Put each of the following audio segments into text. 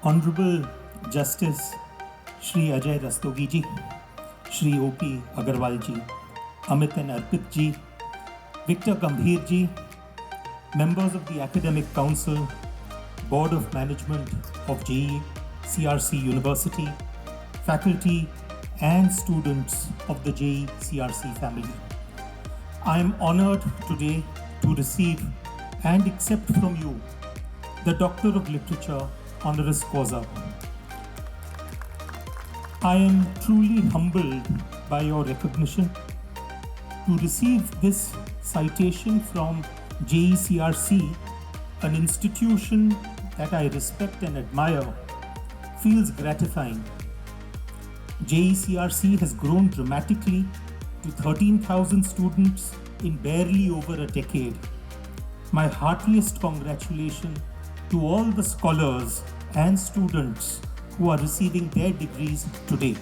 Honorable Justice Shri Ajay Rastogi ji, Shri O.P. Agarwal ji, Amit and Arpit ji, Victor Gambhir ji, members of the Academic Council, Board of Management of Jecrc University, faculty and students of the Jecrc family. I am honored today to receive and accept from you the Doctor of Literature honoris causa. I am truly humbled by your recognition. To receive this citation from Jecrc, an institution that I respect and admire, feels gratifying. Jecrc has grown dramatically to 13,000 students in barely over a decade. My heartiest congratulations to all the scholars and students who are receiving their degrees today.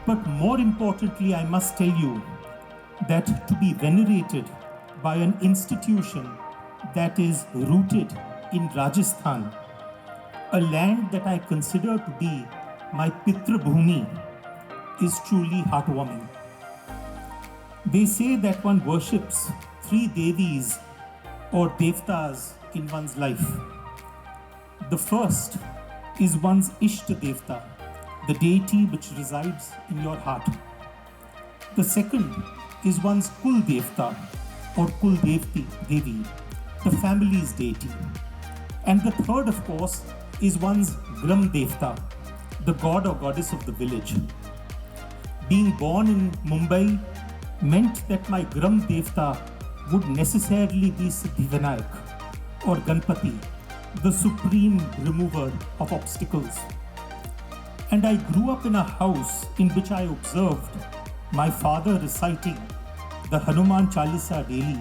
But more importantly, I must tell you that to be venerated by an institution that is rooted in Rajasthan, a land that I consider to be my Pitra Bhumi, is truly heartwarming. They say that one worships three Devis or Devtas in one's life. The first is one's Ishta Devta, the deity which resides in your heart. The second is one's Kul Devta or Kul Devi, the family's deity. And the third, of course, is one's Gram Devta, the god or goddess of the village. Being born in Mumbai meant that my Gram Devta would necessarily be Siddhivinayak or Ganpati, the supreme remover of obstacles. And I grew up in a house in which I observed my father reciting the Hanuman Chalisa daily.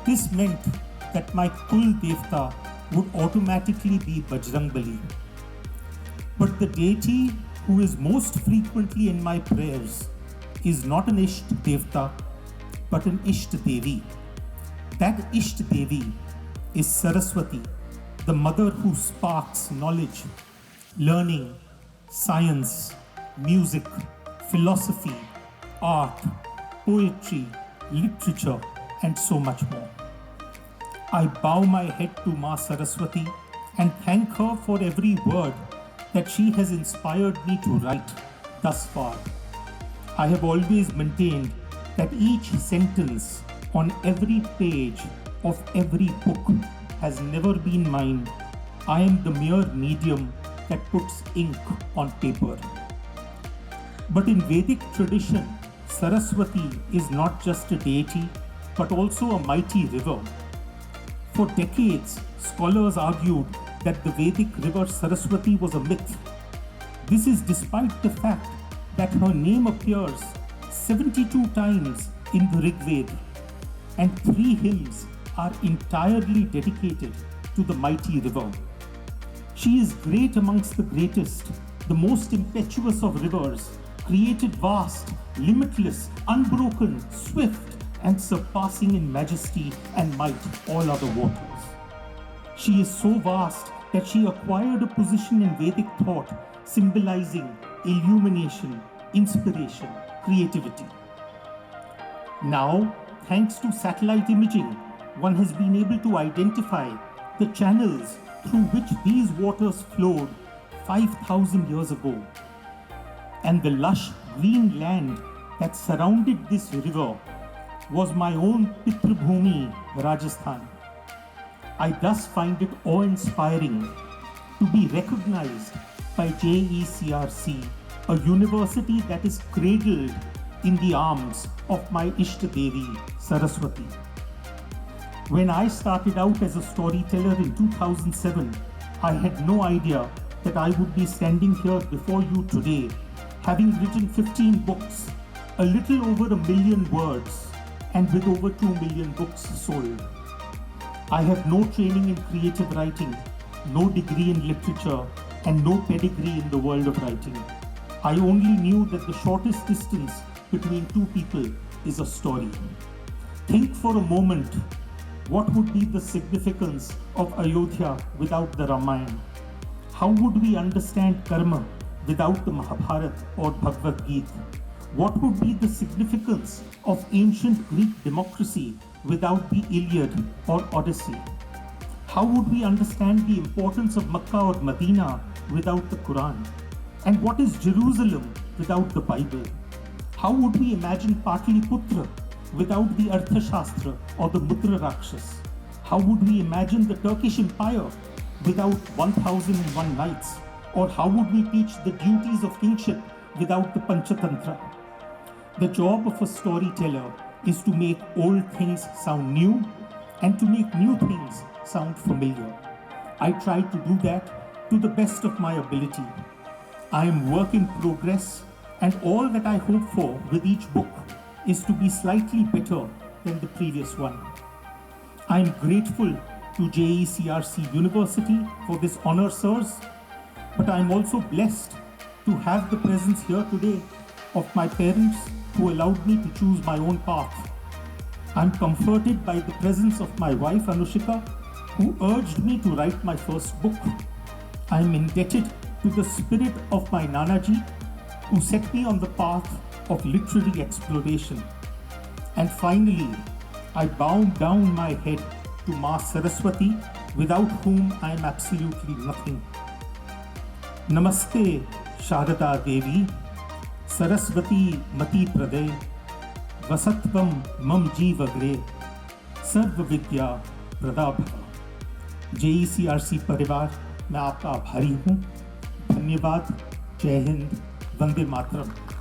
This meant that my Kul Devta would automatically be Bajrangbali. But the deity who is most frequently in my prayers is not an Ishta Devta, but an Ishta Devi. That Ishta Devi is Saraswati, the mother who sparks knowledge, learning, science, music, philosophy, art, poetry, literature, and so much more. I bow my head to Ma Saraswati and thank her for every word that she has inspired me to write thus far. I have always maintained that each sentence on every page of every book has never been mine. I am the mere medium that puts ink on paper. But in Vedic tradition, Saraswati is not just a deity, but also a mighty river. For decades, scholars argued that the Vedic river Saraswati was a myth. This is despite the fact that her name appears 72 times in the Rig Veda, and 3 hymns are entirely dedicated to the mighty river. She is great amongst the greatest, the most impetuous of rivers, created vast, limitless, unbroken, swift, and surpassing in majesty and might all other waters. She is so vast that she acquired a position in Vedic thought symbolizing illumination, inspiration, creativity. Now, thanks to satellite imaging, one has been able to identify the channels through which these waters flowed 5,000 years ago. And the lush green land that surrounded this river was my own Pitra Bhumi, Rajasthan. I thus find it awe-inspiring to be recognized by Jecrc, a university that is cradled in the arms of my Ishta Devi, Saraswati. When I started out as a storyteller in 2007, I had no idea that I would be standing here before you today, having written 15 books, a little over 1 million words, and with over 2 million books sold. I have no training in creative writing, no degree in literature, and no pedigree in the world of writing. I only knew that the shortest distance between two people is a story. Think for a moment, what would be the significance of Ayodhya without the Ramayana? How would we understand karma without the Mahabharata or Bhagavad Gita? What would be the significance of ancient Greek democracy without the Iliad or Odyssey? How would we understand the importance of Makkah or Medina without the Quran? And what is Jerusalem without the Bible? How would we imagine Patliputra without the Arthashastra or the Mudra Rakshas? How would we imagine the Turkish Empire without 1001 Nights? Or how would we teach the duties of kingship without the Panchatantra? The job of a storyteller is to make old things sound new and to make new things sound familiar. I try to do that to the best of my ability. I am work in progress, and all that I hope for with each book is to be slightly better than the previous one. I am grateful to Jecrc University for this honor, sirs, but I am also blessed to have the presence here today of my parents who allowed me to choose my own path. I am comforted by the presence of my wife Anushika, who urged me to write my first book. I am indebted to the spirit of my Nanaji, who set me on the path of literary exploration. And finally, I bow down my head to Ma Saraswati, without whom I am absolutely nothing. Namaste, Sharada Devi, Saraswati Mati Praday, Vasatvam Mam Jeevagre, Sarva Vidya Pradabha. JECRC परिवार, मैं आपका आभारी हूँ। धन्यवाद। जय हिंद। वंदे मातरम।